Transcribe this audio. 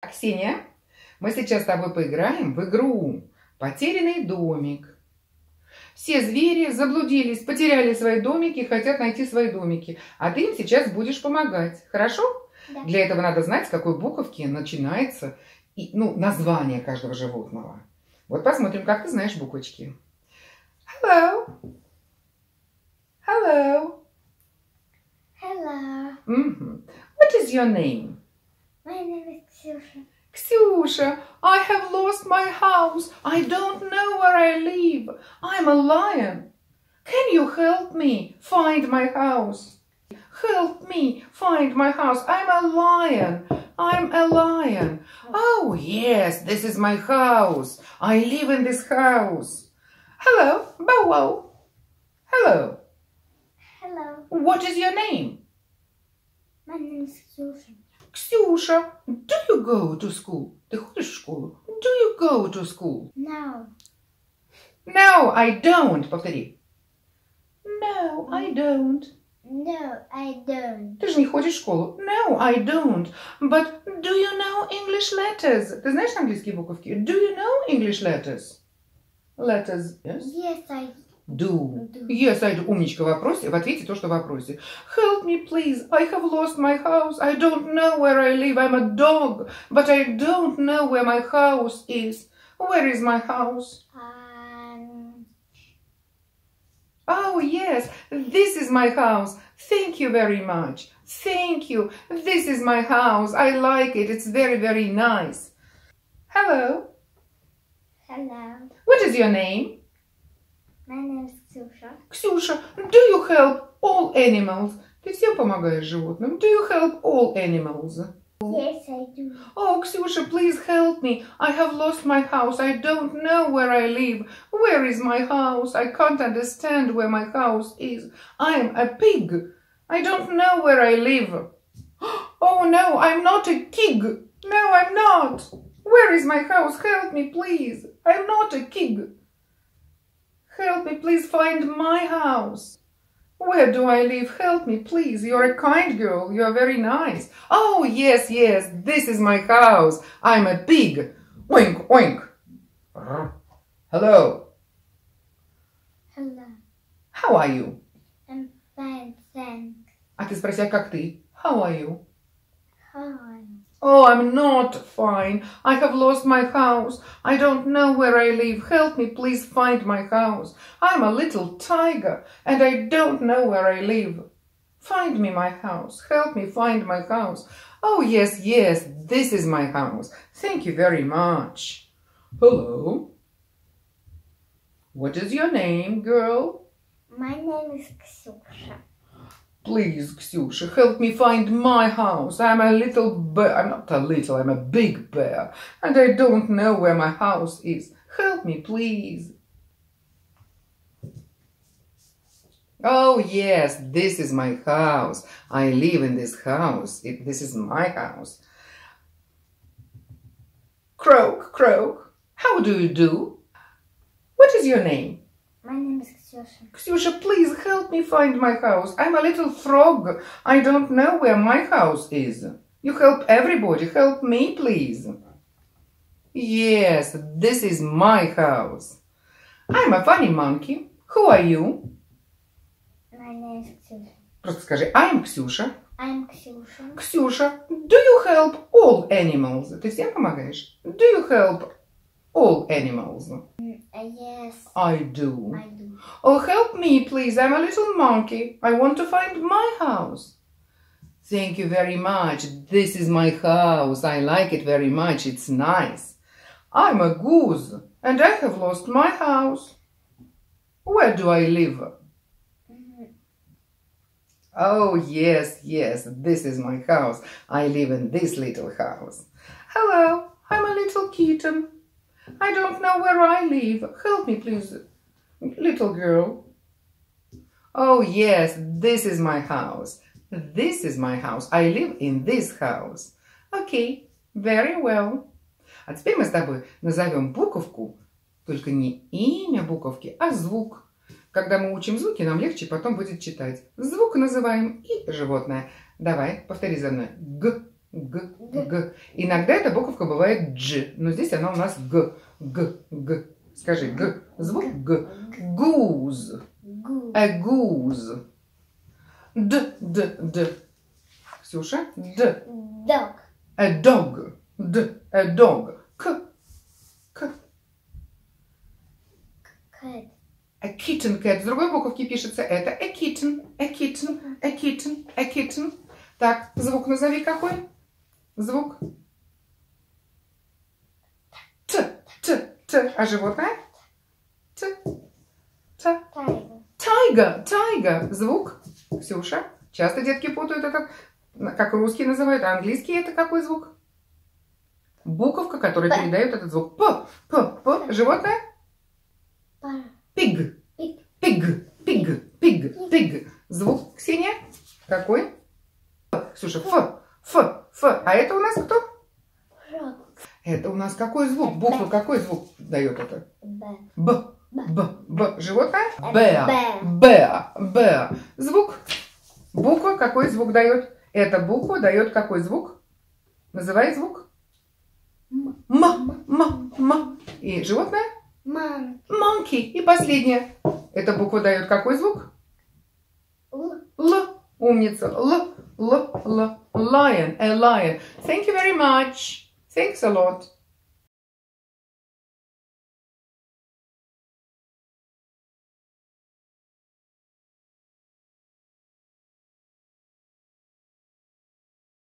Ксения, мы сейчас с тобой поиграем в игру «Потерянный домик». Все звери заблудились, потеряли свои домики и хотят найти свои домики. А ты им сейчас будешь помогать. Хорошо? Да. Для этого надо знать, с какой буковки начинается название каждого животного. Вот посмотрим, как ты знаешь буквочки. Hello. Hello. Hello. What is your name? My name is Kсюша. Kсюша, I have lost my house. I don't know where I live. I'm a lion. Can you help me find my house? Help me find my house. I'm a lion. I'm a lion. Oh, yes, this is my house. I live in this house. Hello, Bow Wow. Hello. Hello. What is your name? My name is Kсюша. Ксюша, do you go to school? Ты ходишь в школу? Do you go to school? No. No, I don't. Повтори. No, I don't. No, I don't. Ты же не ходишь в школу. No, I don't. But do you know English letters? Ты знаешь английские буковки? Do you know English letters? Letters, yes? Yes, I Do. do. Yes, I do. Умничка в вопросе. В ответе то, что в вопросе. Help me, please. I have lost my house. I don't know where I live. I'm a dog. But I don't know where my house is. Where is my house? Oh, yes. This is my house. Thank you very much. Thank you. This is my house. I like it. It's very, very nice. Hello. Hello. What is your name? My name is Kсюша. Ксюша, do you help all animals? Ты всем помогаешь животным? Do you help all animals? Yes, I do. Oh, Ксюша, please help me. I have lost my house. I don't know where I live. Where is my house? I can't understand where my house is. I'm a pig. I don't know where I live. Oh, no, I'm not a pig. No, I'm not. Where is my house? Help me, please. I'm not a pig. Help me, please find my house. Where do I live? Help me, please. You're a kind girl. You're very nice. Oh, yes, yes. This is my house. I'm a pig. Oink, oink. Hello. Hello. How are you? I'm fine, thanks. А ты спроси, а как ты? How are you? Hi. Oh, I'm not fine. I have lost my house. I don't know where I live. Help me, please find my house. I'm a little tiger and I don't know where I live. Find me my house. Help me find my house. Oh, yes, yes, this is my house. Thank you very much. Hello. What is your name, girl? My name is Kсюша. Please, Kсюша, help me find my house. I'm a little bear. I'm not a little, I'm a big bear. And I don't know where my house is. Help me, please. Oh, yes, this is my house. I live in this house. This is my house. Croak, croak. How do you do? What is your name? My name is Kсюша. Kсюша, please help me find my house. I'm a little frog. I don't know where my house is. You help everybody. Help me, please. Yes, this is my house. I'm a funny monkey. Who are you? My name is Kсюша. Просто скажи, I'm Ксюша. I'm Kсюша. Ксюша, do you help all animals? Ты всем помогаешь? Do you help all animals? Yes. I do. I do. Oh, help me, please. I'm a little monkey. I want to find my house. Thank you very much. This is my house. I like it very much. It's nice. I'm a goose and I have lost my house. Where do I live? Oh, yes, yes. This is my house. I live in this little house. Hello. I'm a little kitten. I don't know where I live. Help me, please, little girl. Oh, yes, this is my house. This is my house. I live in this house. Okay, very well. А теперь мы с тобой назовем буковку, только не имя буковки, а звук. Когда мы учим звуки, нам легче потом будет читать. Звук называем и животное. Давай, повтори за мной. Г, Г. Иногда эта буковка бывает Дж, но здесь она у нас Г. Скажи Г. Звук Г. Goose. A goose. Д. Ксюша. Д. Dog. A dog. Д. A dog. К. Cat. A kitten, cat. С другой буковки пишется это a kitten. Так, звук назови какой? Звук. Т. А животное? Т. Тайга. Звук. Ксюша. Часто детки путают это, как русский называют, а английский это какой звук? Буковка, которая передает этот звук. П. Животное? Пиг. Звук, Ксения? Какой? Ксюша, Ф. А это у нас кто? Это у нас какой звук? Буква какой звук дает это? Б. Животное? Б. Звук. Буква какой звук дает? Эта буква дает какой звук? Называй звук. М. И животное? Monkey. И последнее. Эта буква дает какой звук? Л. Умница. Л. Lion. A lion. Thank you very much. Thanks a lot.